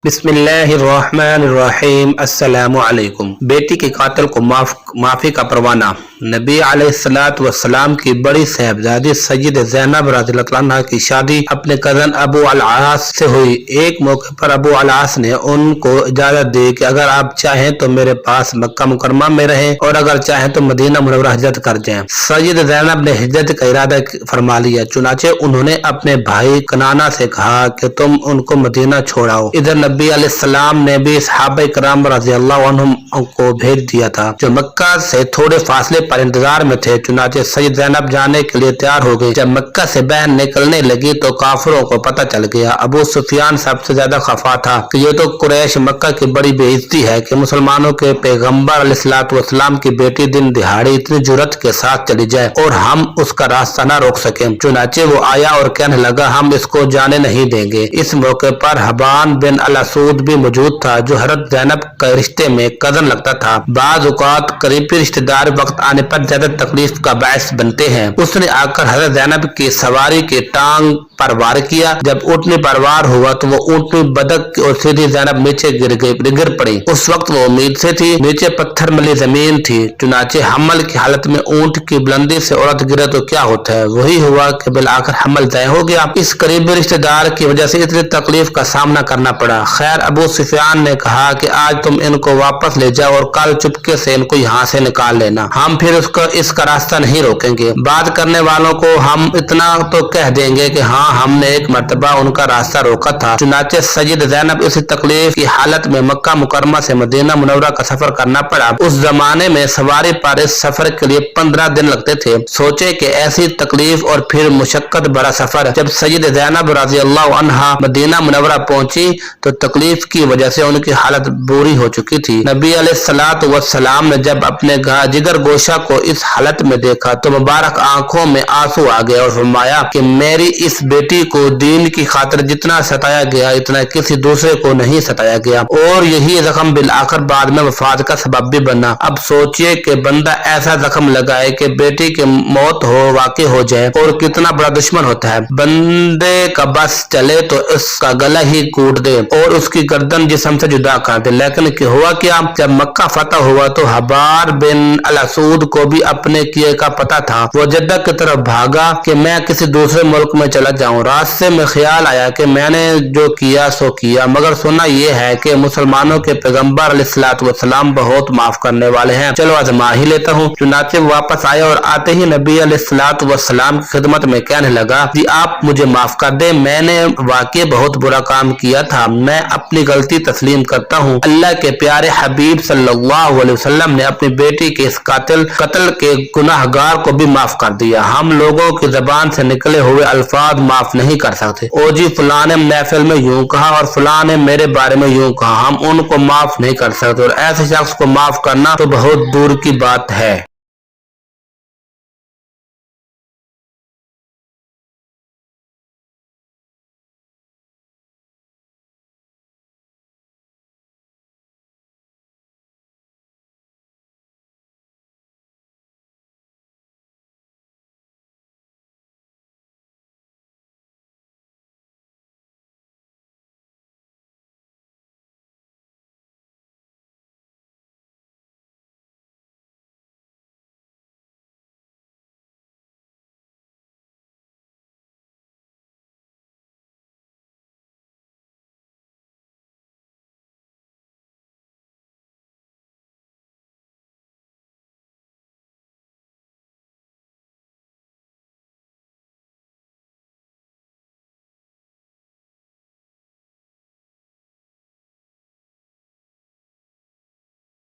बिस्मिल्लाहिर्रहमानिर्रहीम। अस्सलामु अलैकुम। बेटी के कातिल को माफी का परवाना। नबी अलैहिस्सलातु वस्सलाम की बड़ी साहबजादी सय्यद ज़ैनब रज़ियल्लाहु अन्हा की शादी अपने कजन अबू अल-आस से हुई। एक मौके पर अबू अल-आस ने उनको इजाजत दी कि अगर आप चाहें तो मेरे पास मक्का मुकरमा में रहें और अगर चाहें तो मदीना मुनव्वरा हिजरत कर जाएं। सय्यद ज़ैनब ने हिजरत का इरादा फरमा लिया। चुनाचे उन्होंने अपने भाई कनाना से कहा कि तुम उनको मदीना छोड़ाओ। इधर नबी अलैहिस्सलाम ने भी सहाबा किराम रज़ियल्लाहु अन्हुम को भेज दिया था जो मक्का से थोड़े फासले पर इंतजार में थे। चुनाचे सय्यद ज़ैनब जाने के लिए तैयार हो गई। जब मक्का से बहन निकलने लगी तो काफिरों को पता चल गया। अबू सुफियान सबसे ज्यादा खफा था कि ये तो कुरैश मक्का की बड़ी बेइज्जती है कि मुसलमानों के पैगंबर अलैहिस्सलातु वस्सलाम की बेटी दिन दिहाड़ी इतनी जुर्रत के साथ चली जाए और हम उसका रास्ता न रोक सके। चुनाचे वो आया और कहने लगा हम इसको जाने नहीं देंगे। इस मौके पर हबान बिन अल-असूद भी मौजूद था जो हज़रत ज़ैनब के रिश्ते में कजन लगता था। बाज़ औक़ात करीबी रिश्तेदार वक्त आने पर ज्यादा तकलीफ का बायस बनते हैं। उसने आकर हज़रत ज़ैनब की सवारी की टांग पर वार किया। जब ऊँटनी पर वार हुआ तो वो ऊँटनी बदक और सीधी ज़ैनब नीचे गिर पड़ी। उस वक्त वो उम्मीद से थी, नीचे पत्थर मली जमीन थी। चुनाचे हमल की हालत में ऊँट की बुलंदी से औरत गिरे तो क्या होता है, वही हुआ कि बिल आखिर हमल तय हो गया। इस करीबी रिश्तेदार की वजह से इतनी तकलीफ का सामना करना पड़ा। खैर अबू सुफियान ने कहा कि आज तुम इनको वापस ले जाओ और कल चुपके से इनको यहाँ से निकाल लेना, हम फिर इसका रास्ता नहीं रोकेंगे। बात करने वालों को हम इतना तो कह देंगे कि हाँ हमने एक मर्तबा उनका रास्ता रोका था। चुनाचे सय्यद ज़ैनब इसी तकलीफ की हालत में मक्का मुकरमा से मदीना मुनव्वरा का सफर करना पड़ा। उस जमाने में सवारी पर इस सफर के लिए 15 दिन लगते थे। सोचे कि ऐसी तकलीफ और फिर मुशक्कत भरा सफर। जब सय्यद ज़ैनब रज़ियल्लाहु अन्हा मदीना मुनव्वरा पहुंची तो तकलीफ की वजह से उनकी हालत बुरी हो चुकी थी। नबी अलैहिस्सलातु वस्सलाम ने जब अपने जिगर गोशा को इस हालत में देखा तो मुबारक आंखों में आंसू आ गए और फरमाया कि मेरी इस बेटी को दीन की खातिर जितना सताया गया इतना किसी दूसरे को नहीं सताया गया और यही जख्म बिल आखिर बाद में वफात का सबब भी बना। अब सोचिए कि बंदा ऐसा जख्म लगाए कि बेटी की मौत वाक़ई हो जाए और कितना बड़ा दुश्मन होता है। बंदे का बस चले तो उसका गला ही कूट दे और उसकी गर्दन जिस्म से जुदा कर दे। लेकिन हुआ क्या, जब मक्का फतह हुआ तो हबार बिन अल-असूद को भी अपने किए का पता था। वो जद्दा की तरफ भागा कि मैं किसी दूसरे मुल्क में चला जाऊं। रास्ते में ख्याल आया कि मैंने जो किया सो किया, मगर सुना यह है कि मुसलमानों के पैगंबर अलैहिस्सलातु वस्सलाम बहुत माफ करने वाले हैं, चलो आजमा ही लेता हूँ। चुनाचे वापस आया और आते ही नबी अलैहिस्सलातु वस्सलाम की खिदमत में कहने लगा जी आप मुझे माफ कर दे, मैंने वाकई बहुत बुरा काम किया था, मैं अपनी गलती तस्लीम करता हूँ। अल्लाह के प्यारे हबीब सल्लल्लाहु अलैहि वसल्लम ने अपनी बेटी के इस कत्ल के गुनाहगार को भी माफ कर दिया। हम लोगों की जबान से निकले हुए अल्फाज माफ नहीं कर सकते। ओ जी फलां ने महफिल में यूं कहा और फलां ने मेरे बारे में यूं कहा, हम उनको माफ नहीं कर सकते और ऐसे शख्स को माफ करना तो बहुत दूर की बात है।